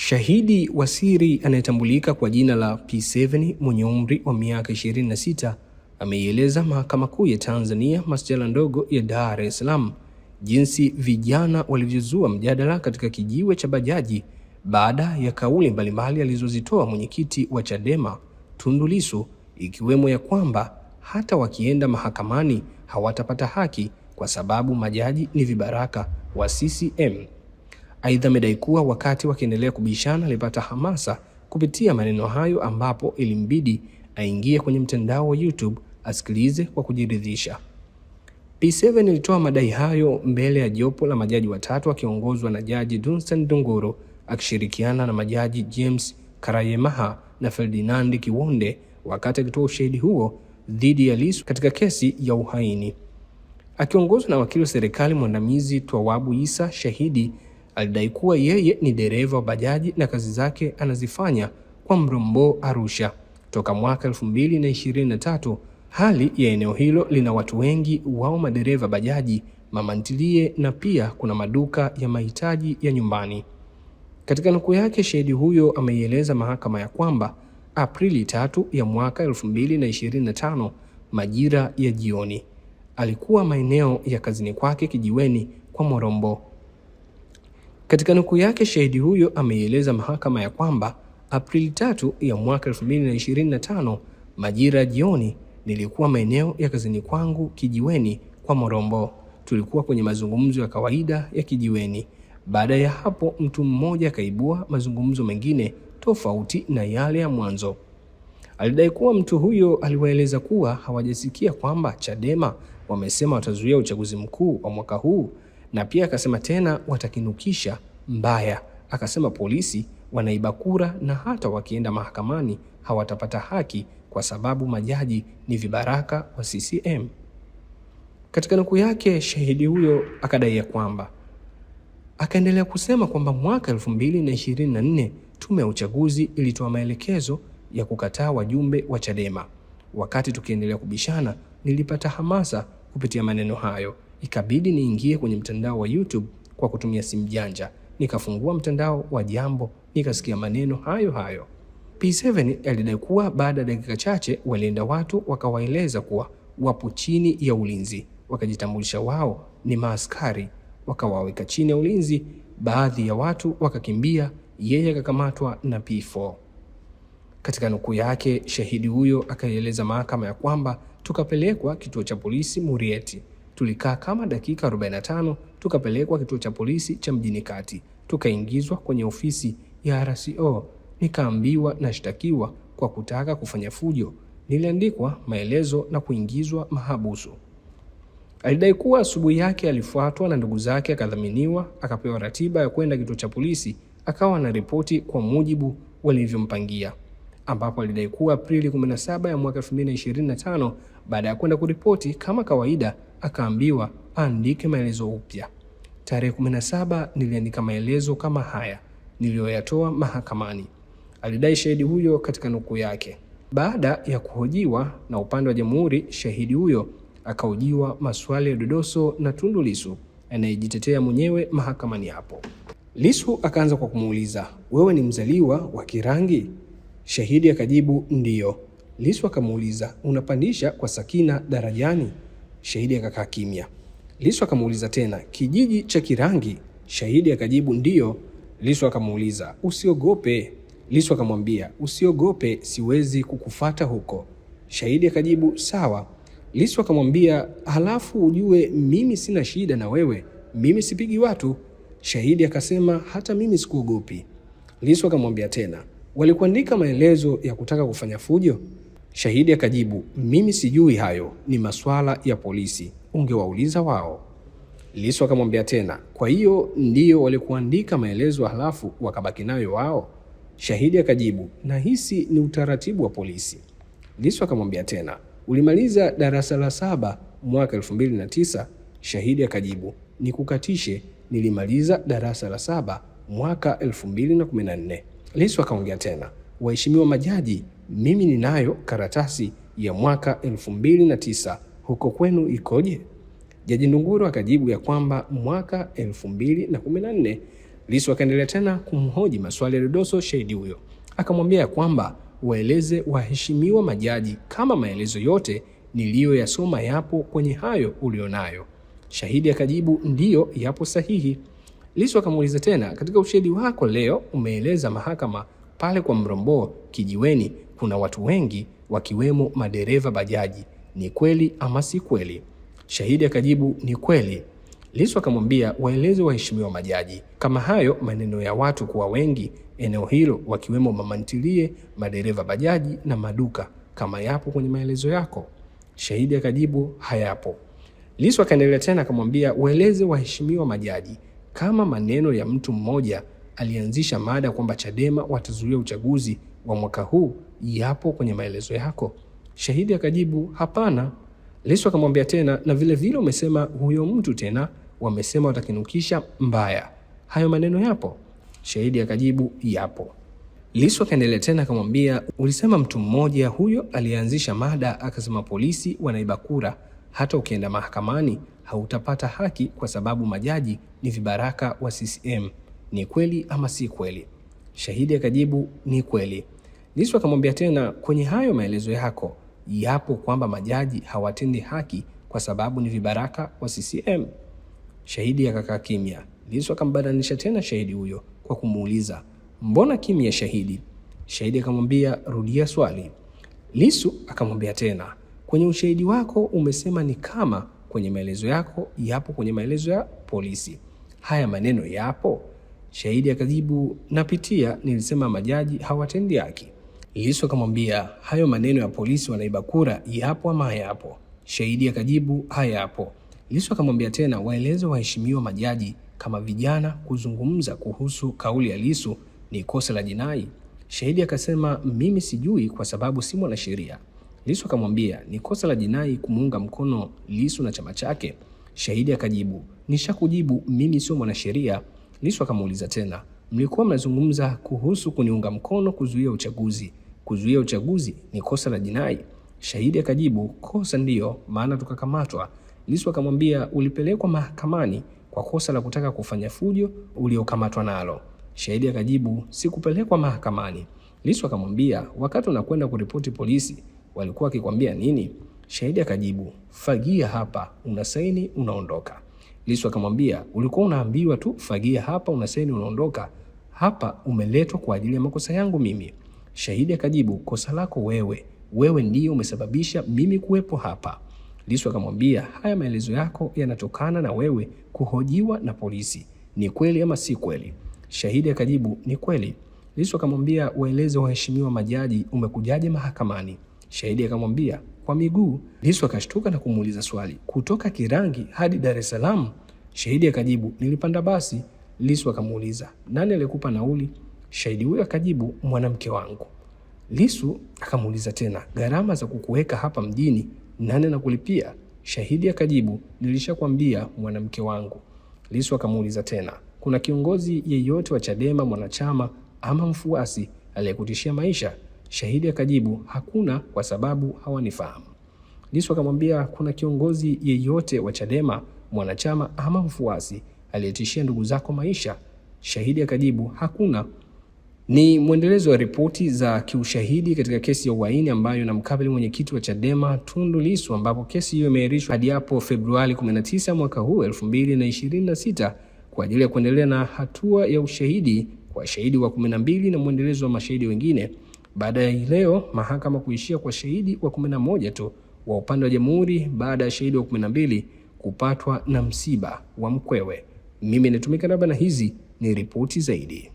Shahidi wa siri anayetambulika kwa jina la P7 mwenye umri wa miaka 26 ameieleza Mahakama Kuu ya Tanzania masjala ndogo ya Dar es Salaam jinsi vijana walivyozua mjadala katika kijiwe cha bajaji baada ya kauli mbalimbali alizozitoa mwenyekiti wa Chadema Tundu Lissu, ikiwemo ya kwamba hata wakienda mahakamani hawatapata haki kwa sababu majaji ni vibaraka wa CCM. Aidha, amedai kuwa wakati wakiendelea kubishana alipata hamasa kupitia maneno hayo, ambapo ilimbidi aingie kwenye mtandao wa YouTube asikilize kwa kujiridhisha. P7 ilitoa madai hayo mbele ya jopo la majaji watatu akiongozwa na Jaji Dunstan Ndunguru akishirikiana na majaji James Karayemaha na Ferdinand Kiwonde wakati akitoa ushahidi huo dhidi ya Lissu katika kesi ya uhaini. Akiongozwa na wakili wa serikali mwandamizi Twawabu Issa, shahidi alidai kuwa yeye ni dereva wa bajaji na kazi zake anazifanya kwa Mrombo, Arusha toka mwaka 2023. Hali ya eneo hilo lina watu wengi wao madereva bajaji, mama ntilie na pia kuna maduka ya mahitaji ya nyumbani. Katika nukuu yake, shahidi huyo ameieleza mahakama ya kwamba Aprili 3 ya mwaka 2025 majira ya jioni alikuwa maeneo ya kazini kwake kijiweni kwa Morombo. Katika nukuu yake, shahidi huyo ameieleza mahakama ya kwamba Aprili 3 ya mwaka 2025 majira ya jioni nilikuwa maeneo ya kazini kwangu kijiweni kwa Morombo. Tulikuwa kwenye mazungumzo ya kawaida ya kijiweni. Baada ya hapo mtu mmoja akaibua mazungumzo mengine tofauti na yale ya mwanzo. Alidai kuwa mtu huyo aliwaeleza kuwa hawajasikia kwamba Chadema wamesema watazuia uchaguzi mkuu wa mwaka huu, na pia akasema tena watakinukisha mbaya. Akasema polisi wanaiba kura na hata wakienda mahakamani hawatapata haki kwa sababu majaji ni vibaraka wa CCM. Katika nukuu yake, shahidi huyo akadai ya kwamba akaendelea kusema kwamba mwaka 2024 tume ya uchaguzi ilitoa maelekezo ya kukataa wajumbe wa Chadema. Wakati tukiendelea kubishana, nilipata hamasa kupitia maneno hayo, ikabidi niingie kwenye mtandao wa YouTube kwa kutumia simu janja, nikafungua mtandao wa Jambo, nikasikia maneno hayo hayo. P7 alidai kuwa baada ya dakika chache walienda watu wakawaeleza kuwa wapo chini ya ulinzi, wakajitambulisha wao ni maaskari, wakawaweka chini ya ulinzi. Baadhi ya watu wakakimbia, yeye akakamatwa na P4. Katika nukuu yake, shahidi huyo akaieleza mahakama ya kwamba tukapelekwa kituo cha polisi Murieti. Tulikaa kama dakika 45, tukapelekwa kituo cha polisi cha Mjini Kati, tukaingizwa kwenye ofisi ya RCO, nikaambiwa nashtakiwa kwa kutaka kufanya fujo. Niliandikwa maelezo na kuingizwa mahabusu. Alidai kuwa asubuhi yake alifuatwa na ndugu zake, akadhaminiwa, akapewa ratiba ya kwenda kituo cha polisi, akawa na ripoti kwa mujibu walivyompangia, ambapo alidai kuwa Aprili 17 ya mwaka 2025 baada ya kwenda kuripoti kama kawaida akaambiwa aandike maelezo upya. Tarehe 17 niliandika maelezo kama haya niliyoyatoa mahakamani, alidai shahidi huyo katika nukuu yake. Baada ya kuhojiwa na upande wa jamhuri, shahidi huyo akahojiwa maswali ya dodoso na Tundu Lissu anayejitetea mwenyewe mahakamani hapo. Lissu akaanza kwa kumuuliza, wewe ni mzaliwa wa Kirangi? Shahidi akajibu ndiyo. Lissu akamuuliza, unapandisha kwa Sakina darajani? Shahidi akakaa kimya. Lissu akamuuliza tena, kijiji cha Kirangi? Shahidi akajibu ndiyo. Lissu akamuuliza, usiogope? Lissu akamwambia, usiogope, siwezi kukufata huko. Shahidi akajibu sawa. Lissu akamwambia, halafu ujue mimi sina shida na wewe, mimi sipigi watu. Shahidi akasema, hata mimi sikuogopi. Lissu akamwambia tena, walikuandika maelezo ya kutaka kufanya fujo? Shahidi akajibu, mimi sijui hayo, ni maswala ya polisi, ungewauliza wao. Lissu akamwambia tena, kwa hiyo ndio walikuandika maelezo halafu wakabaki nayo wao? Shahidi akajibu, nahisi ni utaratibu wa polisi. Lissu akamwambia tena, ulimaliza darasa la 7 mwaka 2009? Shahidi akajibu, nikukatishe, nilimaliza darasa la 7 mwaka 2014. Lissu akaongea tena, waheshimiwa majaji, mimi ninayo karatasi ya mwaka 2009, huko kwenu ikoje? Jaji Ndunguru akajibu ya kwamba mwaka 2014 Lissu akaendelea tena kumhoji maswali ya dodoso shahidi huyo. Akamwambia kwamba waeleze waheshimiwa majaji kama maelezo yote niliyoyasoma yapo kwenye hayo ulionayo. Shahidi akajibu ndiyo, yapo sahihi. Lissu akamuuliza tena, katika ushahidi wako leo umeeleza mahakama pale kwa Mrombo kijiweni kuna watu wengi wakiwemo madereva bajaji, ni kweli ama si kweli? Shahidi akajibu ni kweli. Lissu akamwambia waeleze waheshimiwa majaji kama hayo maneno ya watu kuwa wengi eneo hilo wakiwemo mamantilie, madereva bajaji na maduka kama yapo kwenye maelezo yako. Shahidi akajibu hayapo. Lissu akaendelea tena akamwambia waeleze waheshimiwa majaji kama maneno ya mtu mmoja alianzisha mada kwamba Chadema watazuia uchaguzi wa mwaka huu yapo kwenye maelezo yako. Shahidi akajibu hapana. Lissu akamwambia tena na vile vile umesema huyo mtu tena wamesema watakinukisha mbaya, hayo maneno yapo? Shahidi akajibu yapo. Lissu akaendelea tena akamwambia ulisema mtu mmoja huyo alianzisha mada akasema polisi wanaiba kura, hata ukienda mahakamani hautapata haki kwa sababu majaji ni vibaraka wa CCM. Ni kweli ama si kweli? Shahidi akajibu ni kweli. Lissu akamwambia tena kwenye hayo maelezo yako yapo kwamba majaji hawatendi haki kwa sababu ni vibaraka wa CCM? Shahidi akakaa kimya. Lissu akambadanisha tena shahidi huyo kwa kumuuliza mbona kimya shahidi? Shahidi akamwambia rudia swali. Lissu akamwambia tena kwenye ushahidi wako umesema ni kama kwenye maelezo yako yapo kwenye maelezo ya polisi, haya maneno yapo? Shahidi akajibu napitia, nilisema majaji hawatendi haki. Lissu akamwambia hayo maneno ya polisi wanaiba kura yapo ama hayapo? Shahidi akajibu hayapo. Lissu akamwambia tena waeleze waheshimiwa majaji kama vijana kuzungumza kuhusu kauli ya Lissu ni kosa la jinai. Shahidi akasema mimi sijui kwa sababu si mwanasheria. Lissu akamwambia ni kosa la jinai kumuunga mkono Lissu na chama chake. Shahidi akajibu nishakujibu, mimi sio mwanasheria. Lissu akamuuliza tena mlikuwa mnazungumza kuhusu kuniunga mkono kuzuia uchaguzi. Kuzuia uchaguzi ni kosa la jinai? Shahidi akajibu kosa ndiyo, maana tukakamatwa. Lissu akamwambia ulipelekwa mahakamani kwa kosa la kutaka kufanya fujo uliokamatwa nalo. Shahidi akajibu sikupelekwa mahakamani. Lissu akamwambia wakati unakwenda kuripoti polisi walikuwa wakikwambia nini? Shahidi akajibu fagia hapa, unasaini unaondoka. Lissu akamwambia ulikuwa unaambiwa tu fagia hapa, unasaini unaondoka, hapa umeletwa kwa ajili ya makosa yangu mimi. Shahidi akajibu kosa lako wewe ndiyo umesababisha mimi kuwepo hapa. Lissu akamwambia haya maelezo yako yanatokana na wewe kuhojiwa na polisi, ni kweli ama si kweli? Shahidi akajibu ni kweli. Lissu akamwambia waeleze waheshimiwa majaji umekujaje mahakamani? Shahidi akamwambia kwa miguu. Lissu akashtuka na kumuuliza swali kutoka Kirangi hadi Dar es Salaam? Shahidi akajibu nilipanda basi. Lissu akamuuliza nani alikupa nauli? Shahidi huyo akajibu mwanamke wangu. Lissu akamuuliza tena gharama za kukuweka hapa mjini nani anakulipia? Shahidi akajibu nilishakwambia mwanamke wangu. Lissu akamuuliza tena kuna kiongozi yeyote wa Chadema mwanachama ama mfuasi aliyekutishia maisha? Shahidi akajibu hakuna kwa sababu hawanifahamu. Lissu akamwambia kuna kiongozi yeyote wa Chadema mwanachama ama mfuasi aliyetishia ndugu zako maisha? Shahidi akajibu hakuna. Ni mwendelezo wa ripoti za kiushahidi katika kesi ya uhaini ambayo inamkabili mwenyekiti wa Chadema Tundu Lissu, ambapo kesi hiyo imeahirishwa hadi hapo Februari 19 mwaka huu 2026 kwa ajili ya kuendelea na hatua ya ushahidi kwa shahidi wa 12 na mwendelezo wa mashahidi wengine, baada ya leo mahakama kuishia kwa shahidi wa 11 tu wa upande wa jamhuri baada ya shahidi wa 12 kupatwa na msiba wa mkwewe. Mimi natumika na hizi ni ripoti zaidi.